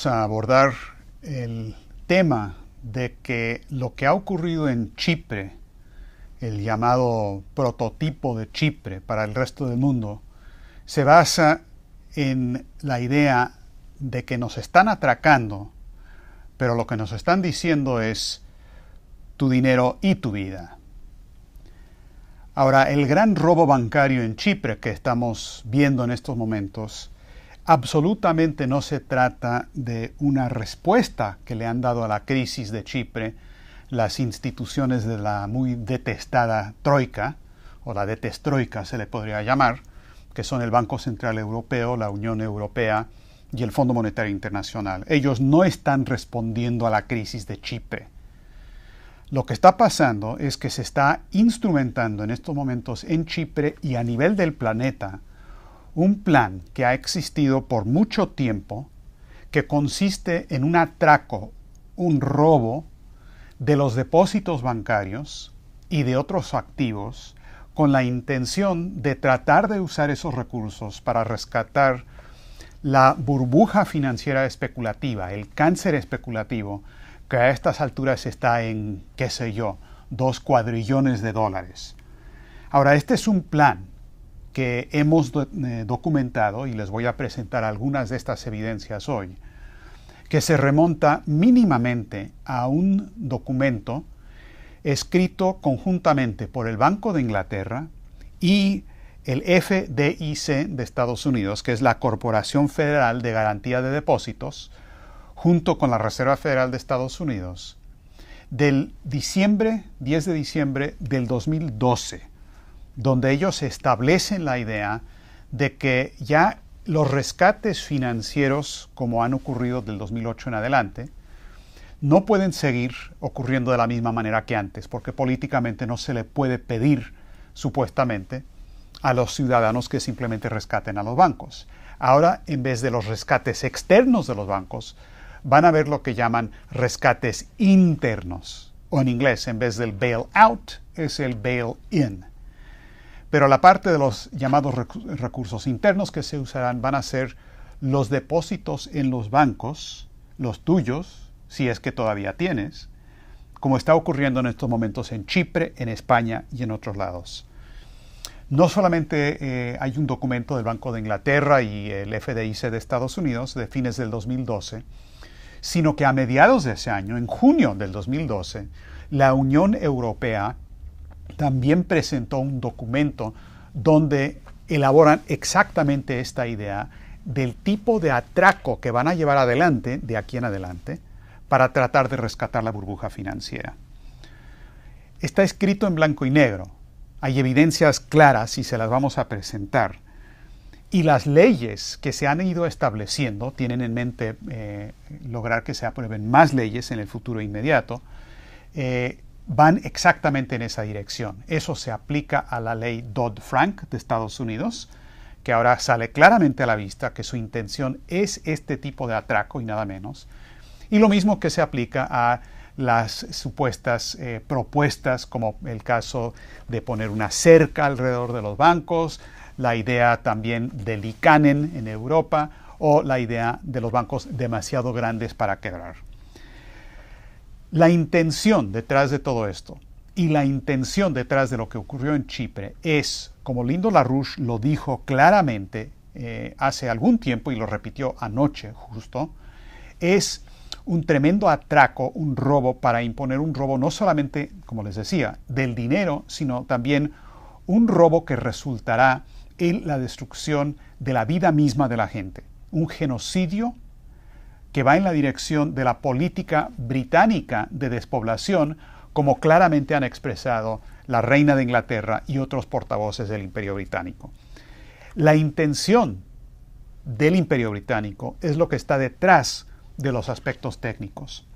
vamos a abordar el tema de que lo que ha ocurrido en Chipre, el llamado prototipo de Chipre para el resto del mundo, se basa en la idea de que nos están atracando, pero lo que nos están diciendo es tu dinero y tu vida. Ahora, el gran robo bancario en Chipre que estamos viendo en estos momentos, absolutamente no se trata de una respuesta que le han dado a la crisis de Chipre las instituciones de la muy detestada Troika, o la detestroika se le podría llamar, que son el Banco Central Europeo, la Unión Europea y el Fondo Monetario Internacional. Ellos no están respondiendo a la crisis de Chipre. Lo que está pasando es que se está instrumentando en estos momentos en Chipre y a nivel del planeta un plan que ha existido por mucho tiempo, que consiste en un atraco, un robo de los depósitos bancarios y de otros activos con la intención de tratar de usar esos recursos para rescatar la burbuja financiera especulativa, el cáncer especulativo, que a estas alturas está en, qué sé yo, 2 cuadrillones de dólares. Ahora, este es un plan que hemos documentado, y les voy a presentar algunas de estas evidencias hoy, que se remonta mínimamente a un documento escrito conjuntamente por el Banco de Inglaterra y el FDIC de Estados Unidos, que es la Corporación Federal de Garantía de Depósitos, junto con la Reserva Federal de Estados Unidos, del 10 de diciembre del 2012, donde ellos establecen la idea de que ya los rescates financieros, como han ocurrido del 2008 en adelante, no pueden seguir ocurriendo de la misma manera que antes, porque políticamente no se le puede pedir, supuestamente, a los ciudadanos que simplemente rescaten a los bancos. Ahora, en vez de los rescates externos de los bancos, van a ver lo que llaman rescates internos, o en inglés, en vez del bail-out, es el bail-in. Pero la parte de los llamados recursos internos que se usarán van a ser los depósitos en los bancos, los tuyos, si es que todavía tienes, como está ocurriendo en estos momentos en Chipre, en España y en otros lados. No solamente hay un documento del Banco de Inglaterra y el FDIC de Estados Unidos de fines del 2012, sino que a mediados de ese año, en junio del 2012, la Unión Europea también presentó un documento donde elaboran exactamente esta idea del tipo de atraco que van a llevar adelante, de aquí en adelante, para tratar de rescatar la burbuja financiera. Está escrito en blanco y negro. Hay evidencias claras y se las vamos a presentar. Y las leyes que se han ido estableciendo tienen en mente lograr que se aprueben más leyes en el futuro inmediato, van exactamente en esa dirección. Eso se aplica a la ley Dodd-Frank de Estados Unidos, que ahora sale claramente a la vista que su intención es este tipo de atraco y nada menos. Y lo mismo que se aplica a las supuestas propuestas, como el caso de poner una cerca alrededor de los bancos, la idea también del Liikanen en Europa o la idea de los bancos demasiado grandes para quebrar. La intención detrás de todo esto y la intención detrás de lo que ocurrió en Chipre es, como Lindo LaRouche lo dijo claramente hace algún tiempo y lo repitió anoche justo, es un tremendo atraco, un robo para imponer un robo no solamente, como les decía, del dinero, sino también un robo que resultará en la destrucción de la vida misma de la gente. Un genocidio que va en la dirección de la política británica de despoblación, como claramente han expresado la reina de Inglaterra y otros portavoces del Imperio Británico. La intención del Imperio Británico es lo que está detrás de los aspectos técnicos.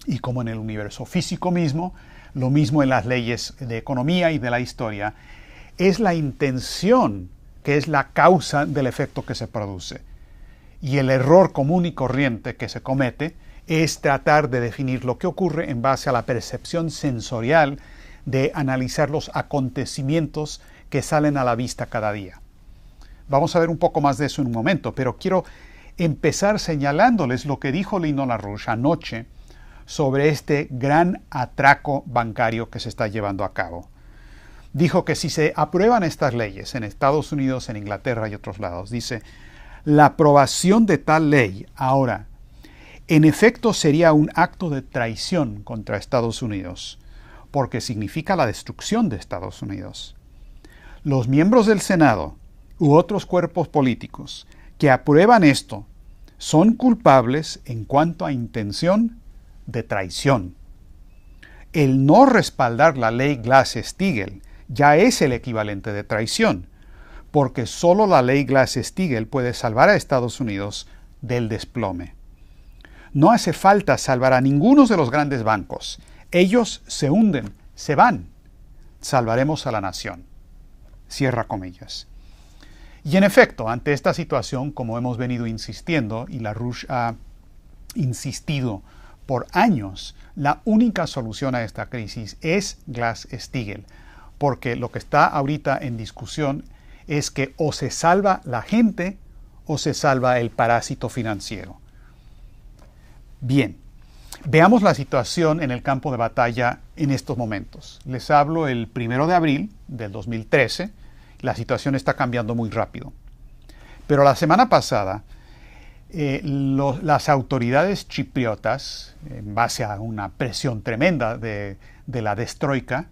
Y como en el universo físico mismo, lo mismo en las leyes de economía y de la historia, es la intención que es la causa del efecto que se produce. Y el error común y corriente que se comete es tratar de definir lo que ocurre en base a la percepción sensorial de analizar los acontecimientos que salen a la vista cada día. Vamos a ver un poco más de eso en un momento, pero quiero empezar señalándoles lo que dijo Lyndon LaRouche anoche sobre este gran atraco bancario que se está llevando a cabo. Dijo que si se aprueban estas leyes en Estados Unidos, en Inglaterra y otros lados, dice, la aprobación de tal ley ahora, en efecto, sería un acto de traición contra Estados Unidos, porque significa la destrucción de Estados Unidos. Los miembros del Senado u otros cuerpos políticos que aprueban esto son culpables en cuanto a intención de traición. El no respaldar la ley Glass-Steagall ya es el equivalente de traición, porque solo la ley Glass-Steagall puede salvar a Estados Unidos del desplome. No hace falta salvar a ninguno de los grandes bancos. Ellos se hunden, se van. Salvaremos a la nación. Cierra comillas. Y en efecto, ante esta situación, como hemos venido insistiendo, y LaRouche ha insistido por años, la única solución a esta crisis es Glass-Steagall, porque lo que está ahorita en discusión es que o se salva la gente o se salva el parásito financiero. Bien, veamos la situación en el campo de batalla en estos momentos. Les hablo el 1 de abril del 2013. La situación está cambiando muy rápido. Pero la semana pasada, las autoridades chipriotas, en base a una presión tremenda de la destroika,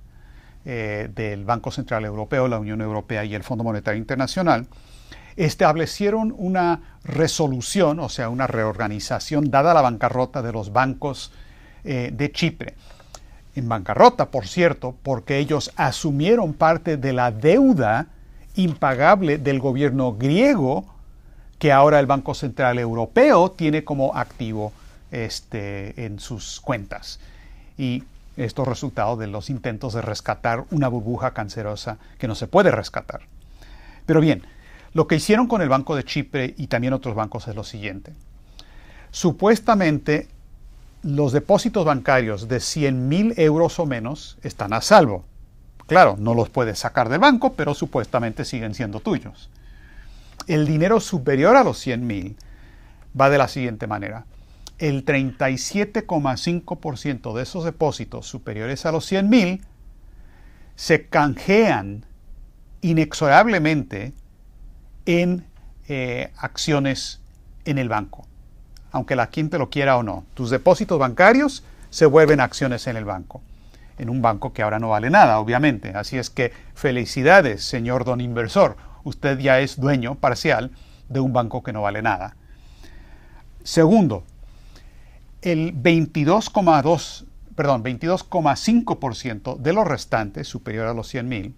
del Banco Central Europeo, la Unión Europea y el Fondo Monetario Internacional, establecieron una resolución, o sea, una reorganización dada la bancarrota de los bancos de Chipre. En bancarrota, por cierto, porque ellos asumieron parte de la deuda impagable del gobierno griego que ahora el Banco Central Europeo tiene como activo en sus cuentas. Y esto es resultado de los intentos de rescatar una burbuja cancerosa que no se puede rescatar. Pero bien, lo que hicieron con el Banco de Chipre y también otros bancos es lo siguiente. Supuestamente, los depósitos bancarios de 100.000 euros o menos están a salvo. Claro, no los puedes sacar del banco, pero supuestamente siguen siendo tuyos. El dinero superior a los 100.000 va de la siguiente manera. El 37,5% de esos depósitos superiores a los 100.000 se canjean inexorablemente en acciones en el banco, aunque la quien te lo quiera o no. Tus depósitos bancarios se vuelven acciones en el banco, en un banco que ahora no vale nada, obviamente. Así es que felicidades, señor don inversor. Usted ya es dueño parcial de un banco que no vale nada. Segundo, el 22,5% de los restantes, superior a los 100.000,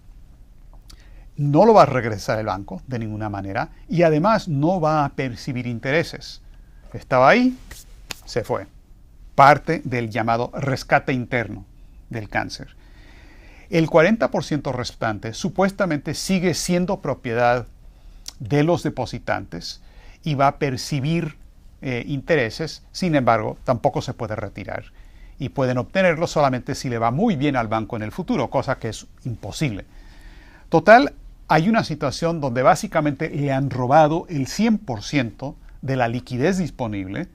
no lo va a regresar el banco de ninguna manera y además no va a percibir intereses. Estaba ahí, se fue. Parte del llamado rescate interno del cáncer. El 40% restante supuestamente sigue siendo propiedad de los depositantes y va a percibir intereses, sin embargo, tampoco se puede retirar. Y pueden obtenerlo solamente si le va muy bien al banco en el futuro, cosa que es imposible. Total, hay una situación donde básicamente le han robado el 100% de la liquidez disponible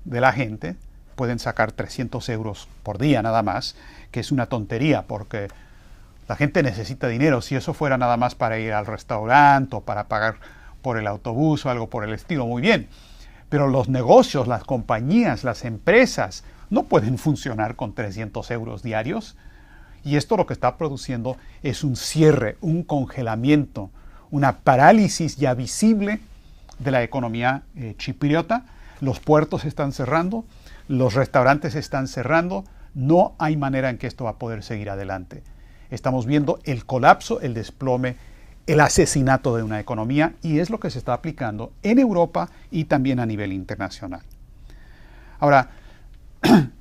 de la gente. Pueden sacar 300 euros por día nada más, que es una tontería porque la gente necesita dinero. Si eso fuera nada más para ir al restaurante o para pagar por el autobús o algo por el estilo, muy bien. Pero los negocios, las compañías, las empresas no pueden funcionar con 300 euros diarios. Y esto lo que está produciendo es un cierre, un congelamiento, una parálisis ya visible de la economía chipriota. Los puertos están cerrando, los restaurantes están cerrando. No hay manera en que esto va a poder seguir adelante. Estamos viendo el colapso, el desplome, el asesinato de una economía y es lo que se está aplicando en Europa y también a nivel internacional. Ahora,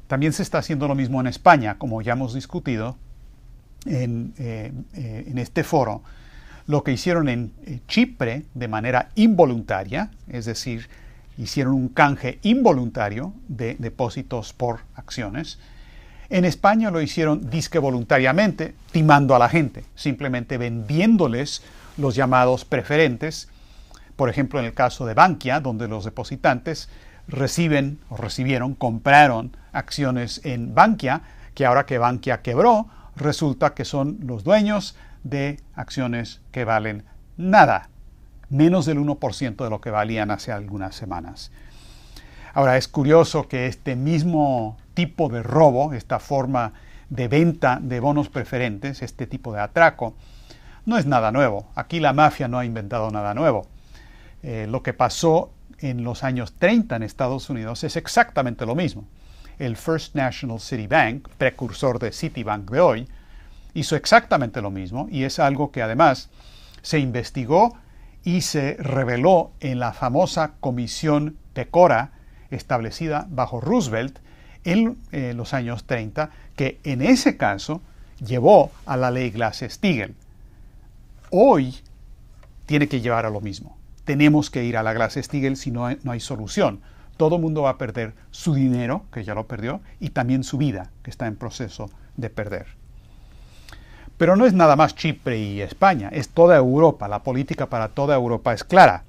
también se está haciendo lo mismo en España, como ya hemos discutido en este foro. Lo que hicieron en Chipre de manera involuntaria, es decir, hicieron un canje involuntario de depósitos por acciones. En España lo hicieron disque voluntariamente, timando a la gente, simplemente vendiéndoles los llamados preferentes Por ejemplo, en el caso de Bankia, donde los depositantes compraron acciones en Bankia, que ahora que Bankia quebró, resulta que son los dueños de acciones que valen nada, menos del 1% de lo que valían hace algunas semanas. Ahora, es curioso que este mismo tipo de robo, esta forma de venta de bonos preferentes, este tipo de atraco, no es nada nuevo. Aquí la mafia no ha inventado nada nuevo. Lo que pasó en los años 30 en Estados Unidos es exactamente lo mismo. El First National City Bank, precursor de Citibank de hoy, hizo exactamente lo mismo, y es algo que además se investigó y se reveló en la famosa Comisión Pecora establecida bajo Roosevelt en los años 30, que en ese caso llevó a la ley Glass-Steagall. Hoy tiene que llevar a lo mismo. Tenemos que ir a la Glass-Steagall si no hay solución. Todo el mundo va a perder su dinero, que ya lo perdió, y también su vida, que está en proceso de perder. Pero no es nada más Chipre y España, es toda Europa. La política para toda Europa es clara.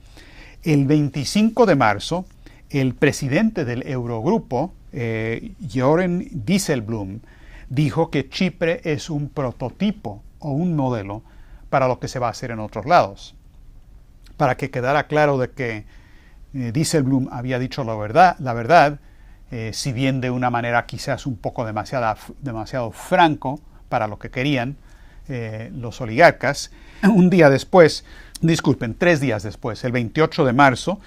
El 25 de marzo, el presidente del Eurogrupo, Jeroen Dijsselbloem, dijo que Chipre es un prototipo o un modelo para lo que se va a hacer en otros lados. Para que quedara claro de que Dijsselbloem había dicho la verdad, si bien de una manera quizás un poco demasiado franco para lo que querían los oligarcas. 3 días después, el 28 de marzo,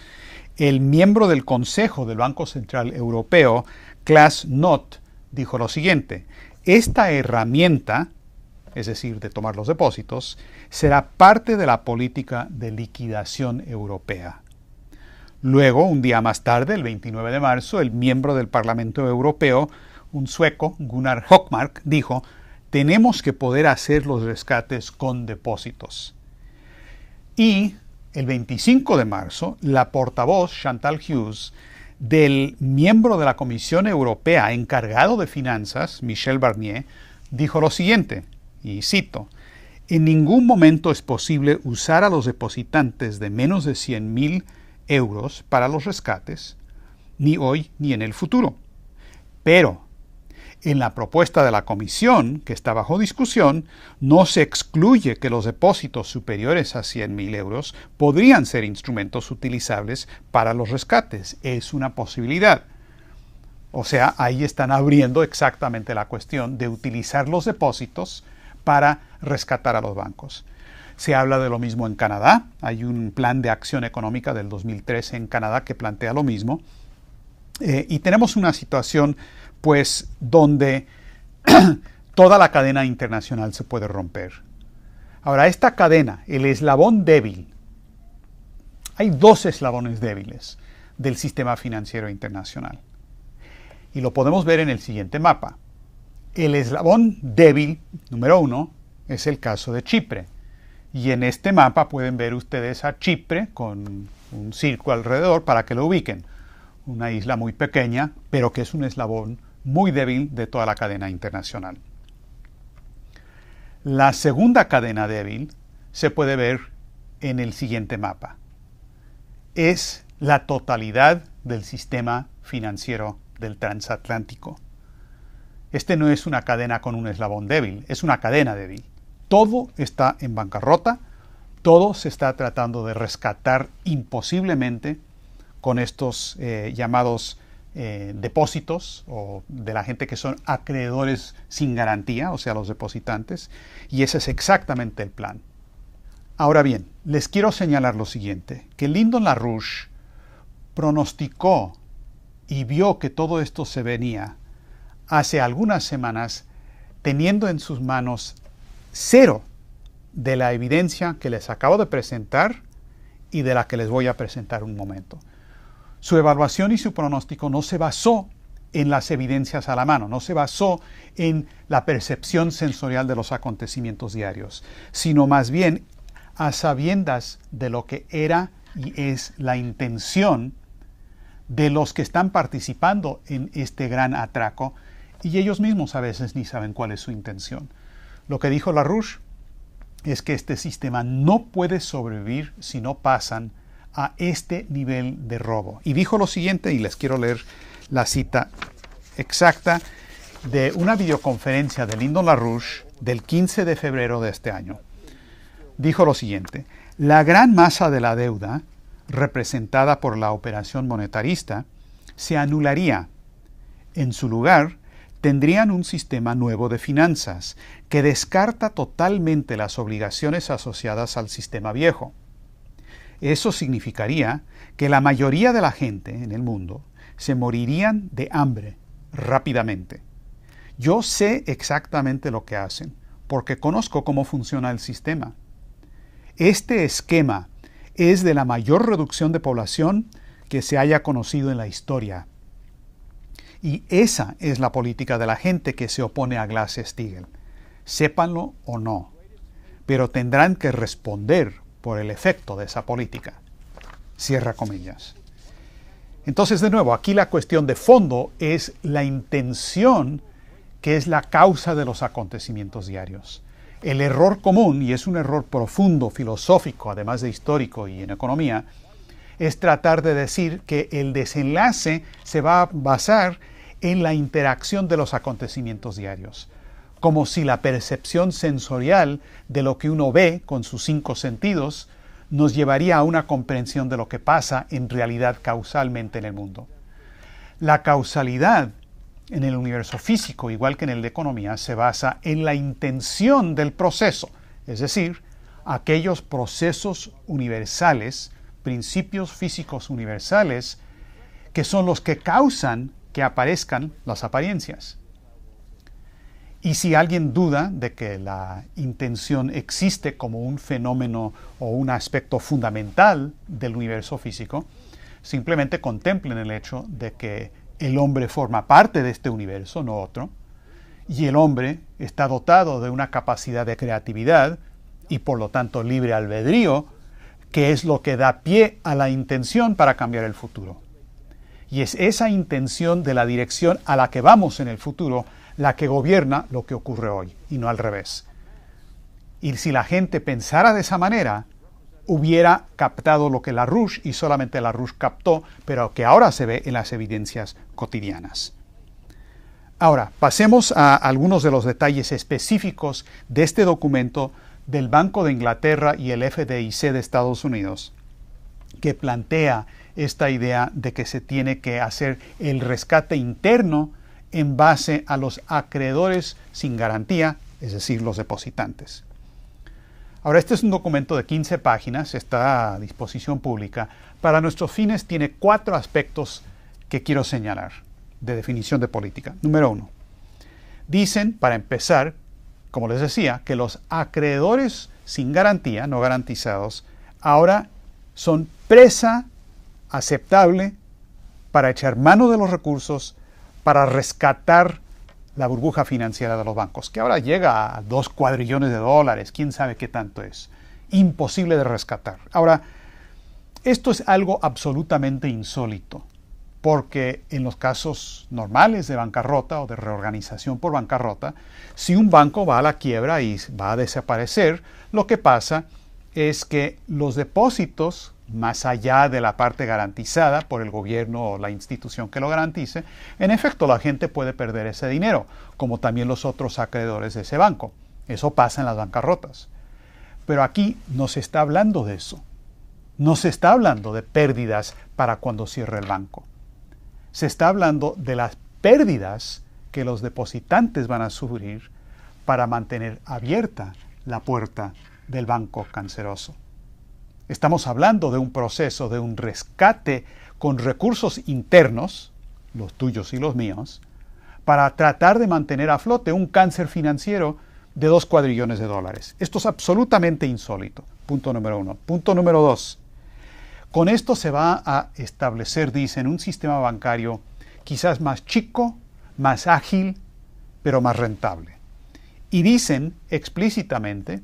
el miembro del Consejo del Banco Central Europeo, Klaas Knot, dijo lo siguiente: esta herramienta, es decir, de tomar los depósitos, será parte de la política de liquidación europea. Luego, un día más tarde, el 29 de marzo, el miembro del Parlamento Europeo, un sueco, Gunnar Hökmark, dijo: tenemos que poder hacer los rescates con depósitos. Y el 25 de marzo, la portavoz Chantal Hughes del miembro de la Comisión Europea encargado de finanzas, Michel Barnier, dijo lo siguiente, y cito: en ningún momento es posible usar a los depositantes de menos de 100.000 euros para los rescates, ni hoy ni en el futuro. Pero en la propuesta de la Comisión, que está bajo discusión, no se excluye que los depósitos superiores a 100.000 euros podrían ser instrumentos utilizables para los rescates. Es una posibilidad. O sea, ahí están abriendo exactamente la cuestión de utilizar los depósitos para rescatar a los bancos. Se habla de lo mismo en Canadá. Hay un plan de acción económica del 2013 en Canadá que plantea lo mismo. Y tenemos una situación, pues, donde toda la cadena internacional se puede romper. Ahora, esta cadena, el eslabón débil, hay 2 eslabones débiles del sistema financiero internacional. Y lo podemos ver en el siguiente mapa. El eslabón débil, número 1, es el caso de Chipre. Y en este mapa pueden ver ustedes a Chipre con un círculo alrededor para que lo ubiquen. Una isla muy pequeña, pero que es un eslabón muy débil de toda la cadena internacional. La segunda cadena débil se puede ver en el siguiente mapa. Es la totalidad del sistema financiero del transatlántico. Este no es una cadena con un eslabón débil, es una cadena débil. Todo está en bancarrota, todo se está tratando de rescatar imposiblemente con estos llamados depósitos, o de la gente que son acreedores sin garantía, o sea, los depositantes, y ese es exactamente el plan. Ahora bien, les quiero señalar lo siguiente, que Lyndon LaRouche pronosticó y vio que todo esto se venía hace algunas semanas, teniendo en sus manos cero de la evidencia que les acabo de presentar y de la que les voy a presentar un momento. Su evaluación y su pronóstico no se basó en las evidencias a la mano, no se basó en la percepción sensorial de los acontecimientos diarios, sino más bien a sabiendas de lo que era y es la intención de los que están participando en este gran atraco, y ellos mismos a veces ni saben cuál es su intención. Lo que dijo LaRouche es que este sistema no puede sobrevivir si no pasan a este nivel de robo. Y dijo lo siguiente, y les quiero leer la cita exacta de una videoconferencia de Lyndon LaRouche del 15 de febrero de este año. Dijo lo siguiente: la gran masa de la deuda, representada por la operación monetarista, se anularía. En su lugar, tendrían un sistema nuevo de finanzas que descarta totalmente las obligaciones asociadas al sistema viejo. Eso significaría que la mayoría de la gente en el mundo se morirían de hambre rápidamente. Yo sé exactamente lo que hacen, porque conozco cómo funciona el sistema. Este esquema es de la mayor reducción de población que se haya conocido en la historia. Y esa es la política de la gente que se opone a Glass-Steagall. Sépanlo o no, pero tendrán que responder por el efecto de esa política. Cierra comillas. Entonces, de nuevo, aquí la cuestión de fondo es la intención que es la causa de los acontecimientos diarios. El error común, y es un error profundo, filosófico, además de histórico y en economía, es tratar de decir que el desenlace se va a basar en la interacción de los acontecimientos diarios, como si la percepción sensorial de lo que uno ve con sus 5 sentidos nos llevaría a una comprensión de lo que pasa en realidad causalmente en el mundo. La causalidad en el universo físico, igual que en el de economía, se basa en la intención del proceso, es decir, aquellos procesos universales, principios físicos universales, que son los que causan que aparezcan las apariencias. Y si alguien duda de que la intención existe como un fenómeno o un aspecto fundamental del universo físico, simplemente contemplen el hecho de que el hombre forma parte de este universo, no otro, y el hombre está dotado de una capacidad de creatividad y por lo tanto libre albedrío, que es lo que da pie a la intención para cambiar el futuro. Y es esa intención de la dirección a la que vamos en el futuro la que gobierna lo que ocurre hoy, y no al revés. Y si la gente pensara de esa manera, hubiera captado lo que LaRouche, y solamente LaRouche captó, pero que ahora se ve en las evidencias cotidianas. Ahora, pasemos a algunos de los detalles específicos de este documento del Banco de Inglaterra y el FDIC de Estados Unidos, que plantea esta idea de que se tiene que hacer el rescate interno en base a los acreedores sin garantía, es decir, los depositantes. Ahora, este es un documento de 15 páginas, está a disposición pública. Para nuestros fines tiene 4 aspectos que quiero señalar de definición de política. Número 1. Dicen, para empezar, como les decía, que los acreedores sin garantía, no garantizados, ahora son presa aceptable para echar mano de los recursos para rescatar la burbuja financiera de los bancos, que ahora llega a $2 cuadrillones, quién sabe qué tanto es. Imposible de rescatar. Ahora, esto es algo absolutamente insólito, porque en los casos normales de bancarrota o de reorganización por bancarrota, si un banco va a la quiebra y va a desaparecer, lo que pasa es que los depósitos, más allá de la parte garantizada por el gobierno o la institución que lo garantice, en efecto la gente puede perder ese dinero, como también los otros acreedores de ese banco. Eso pasa en las bancarrotas. Pero aquí no se está hablando de eso. No se está hablando de pérdidas para cuando cierre el banco. Se está hablando de las pérdidas que los depositantes van a sufrir para mantener abierta la puerta del banco canceroso. Estamos hablando de un proceso, de un rescate con recursos internos, los tuyos y los míos, para tratar de mantener a flote un cáncer financiero de $2 cuadrillones. Esto es absolutamente insólito. Punto número 1. Punto número 2. Con esto se va a establecer, dicen, un sistema bancario quizás más chico, más ágil, pero más rentable. Y dicen explícitamente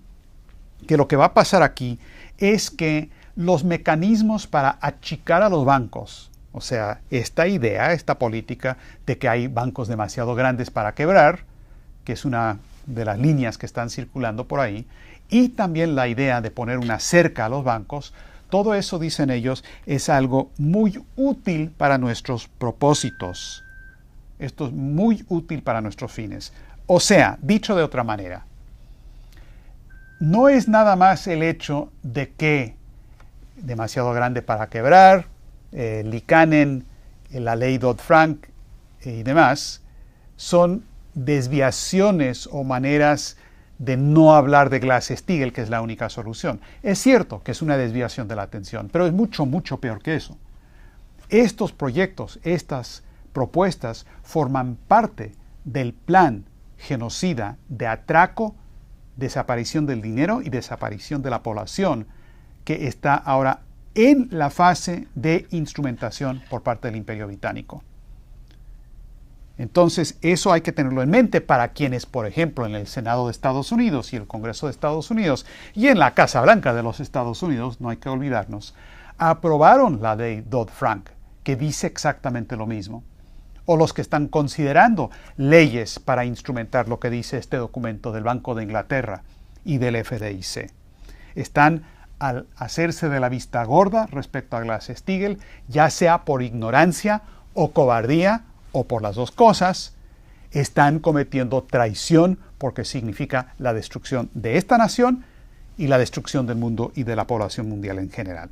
que lo que va a pasar aquí es que los mecanismos para achicar a los bancos, o sea, esta idea, esta política de que hay bancos demasiado grandes para quebrar, que es una de las líneas que están circulando por ahí, y también la idea de poner una cerca a los bancos, todo eso, dicen ellos, es algo muy útil para nuestros propósitos. Esto es muy útil para nuestros fines. O sea, dicho de otra manera, no es nada más el hecho de que demasiado grande para quebrar, Liikanen, la ley Dodd-Frank y demás, son desviaciones o maneras de no hablar de Glass-Steagall, que es la única solución. Es cierto que es una desviación de la atención, pero es mucho, mucho peor que eso. Estos proyectos, estas propuestas, forman parte del plan genocida de atraco, desaparición del dinero y desaparición de la población, que está ahora en la fase de instrumentación por parte del Imperio Británico. Entonces, eso hay que tenerlo en mente para quienes, por ejemplo, en el Senado de Estados Unidos y el Congreso de Estados Unidos y en la Casa Blanca de los Estados Unidos, no hay que olvidarnos, aprobaron la ley Dodd-Frank, que dice exactamente lo mismo. O los que están considerando leyes para instrumentar lo que dice este documento del Banco de Inglaterra y del FDIC. Están al hacerse de la vista gorda respecto a Glass-Steagall, ya sea por ignorancia o cobardía, o por las dos cosas, están cometiendo traición porque significa la destrucción de esta nación y la destrucción del mundo y de la población mundial en general.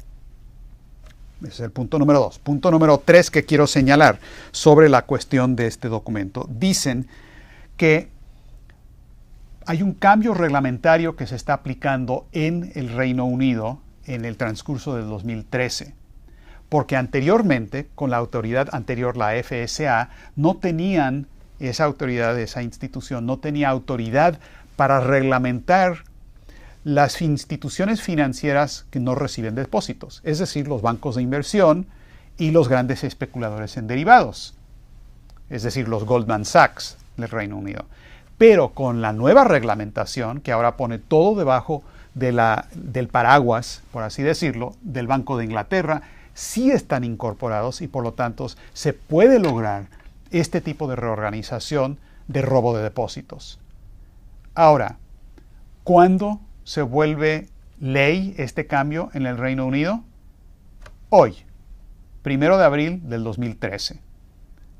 Ese es el punto número 2. Punto número 3 que quiero señalar sobre la cuestión de este documento. Dicen que hay un cambio reglamentario que se está aplicando en el Reino Unido en el transcurso del 2013. Porque anteriormente, con la autoridad anterior, la FSA, no tenían esa autoridad, esa institución, no tenía autoridad para reglamentar las instituciones financieras que no reciben depósitos, es decir, los bancos de inversión y los grandes especuladores en derivados, es decir, los Goldman Sachs del Reino Unido. Pero con la nueva reglamentación, que ahora pone todo debajo del paraguas, por así decirlo, del Banco de Inglaterra, sí están incorporados y por lo tanto se puede lograr este tipo de reorganización de robo de depósitos. Ahora, ¿cuándo se vuelve ley este cambio en el Reino Unido? Hoy, 1 de abril del 2013.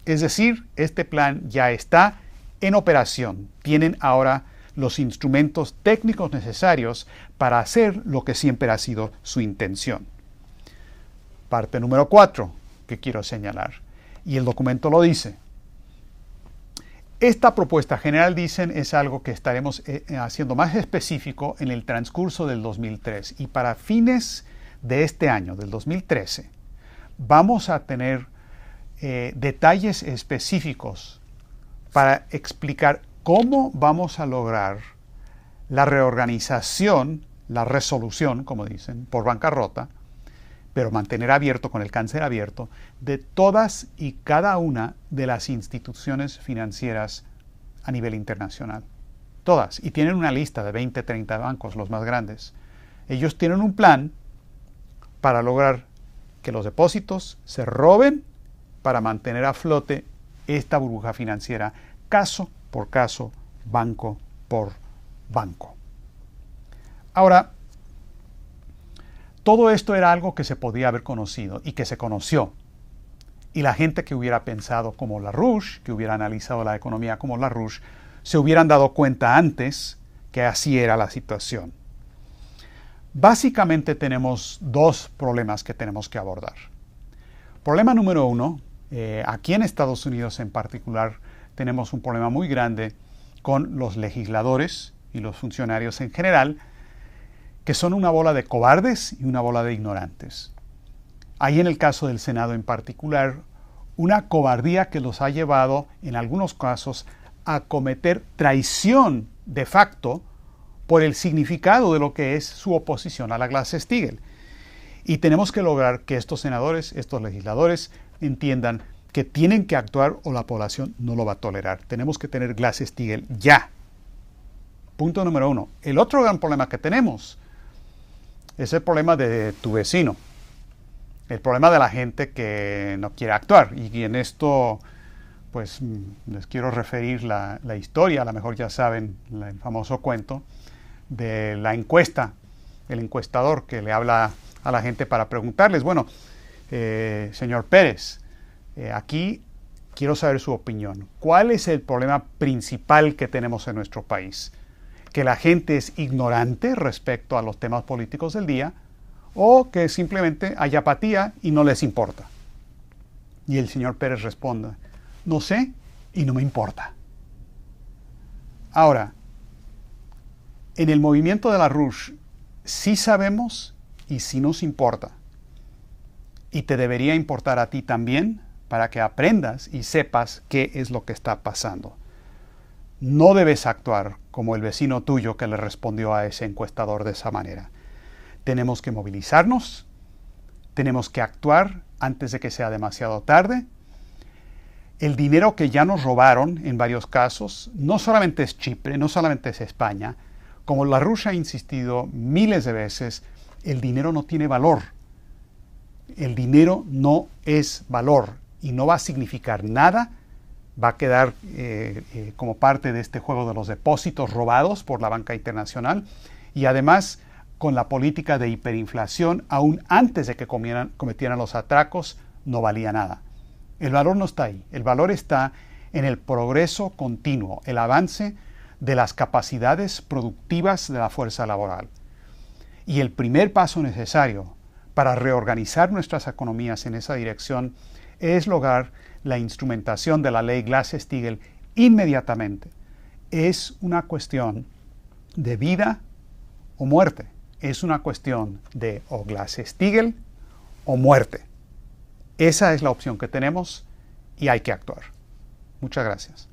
Es decir, este plan ya está en operación. Tienen ahora los instrumentos técnicos necesarios para hacer lo que siempre ha sido su intención. Parte número 4 que quiero señalar, y el documento lo dice. Esta propuesta general, dicen, es algo que estaremos haciendo más específico en el transcurso del 2003. Y para fines de este año, del 2013, vamos a tener detalles específicos para explicar cómo vamos a lograr la reorganización, la resolución, como dicen, por bancarrota, pero mantener abierto, con el cáncer abierto, de todas y cada una de las instituciones financieras a nivel internacional. Todas. Y tienen una lista de 20, 30 bancos, los más grandes. Ellos tienen un plan para lograr que los depósitos se roben para mantener a flote esta burbuja financiera, caso por caso, banco por banco. Ahora, todo esto era algo que se podía haber conocido y que se conoció. Y la gente que hubiera pensado como LaRouche, que hubiera analizado la economía como LaRouche, se hubieran dado cuenta antes que así era la situación. Básicamente tenemos dos problemas que tenemos que abordar. Problema número 1, aquí en Estados Unidos en particular, tenemos un problema muy grande con los legisladores y los funcionarios en general, que son una bola de cobardes y una bola de ignorantes. Hay en el caso del Senado en particular una cobardía que los ha llevado, en algunos casos, a cometer traición de facto por el significado de lo que es su oposición a la Glass-Steagall. Y tenemos que lograr que estos senadores, estos legisladores, entiendan que tienen que actuar o la población no lo va a tolerar. Tenemos que tener Glass-Steagall ya. Punto número 1. El otro gran problema que tenemos es el problema de tu vecino, el problema de la gente que no quiere actuar. Y en esto, pues, les quiero referir la historia, a lo mejor ya saben, el famoso cuento de la encuesta el encuestador que le habla a la gente para preguntarles, bueno, señor Pérez, aquí quiero saber su opinión. ¿Cuál es el problema principal que tenemos en nuestro país? ¿Que la gente es ignorante respecto a los temas políticos del día o que simplemente hay apatía y no les importa? Y el señor Pérez responde, no sé y no me importa. Ahora, en el movimiento de la RUSH sí sabemos y sí nos importa. Y te debería importar a ti también para que aprendas y sepas qué es lo que está pasando. No debes actuar como el vecino tuyo que le respondió a ese encuestador de esa manera. Tenemos que movilizarnos, tenemos que actuar antes de que sea demasiado tarde. El dinero que ya nos robaron en varios casos, no solamente es Chipre, no solamente es España, como la RUSH ha insistido miles de veces, el dinero no tiene valor. El dinero no es valor y no va a significar nada. Va a quedar como parte de este juego de los depósitos robados por la banca internacional y además con la política de hiperinflación, aún antes de que cometieran los atracos, no valía nada. El valor no está ahí. El valor está en el progreso continuo, el avance de las capacidades productivas de la fuerza laboral. Y el primer paso necesario para reorganizar nuestras economías en esa dirección es lograr la instrumentación de la ley Glass-Steagall inmediatamente. Es una cuestión de vida o muerte. Es una cuestión de o Glass-Steagall o muerte. Esa es la opción que tenemos y hay que actuar. Muchas gracias.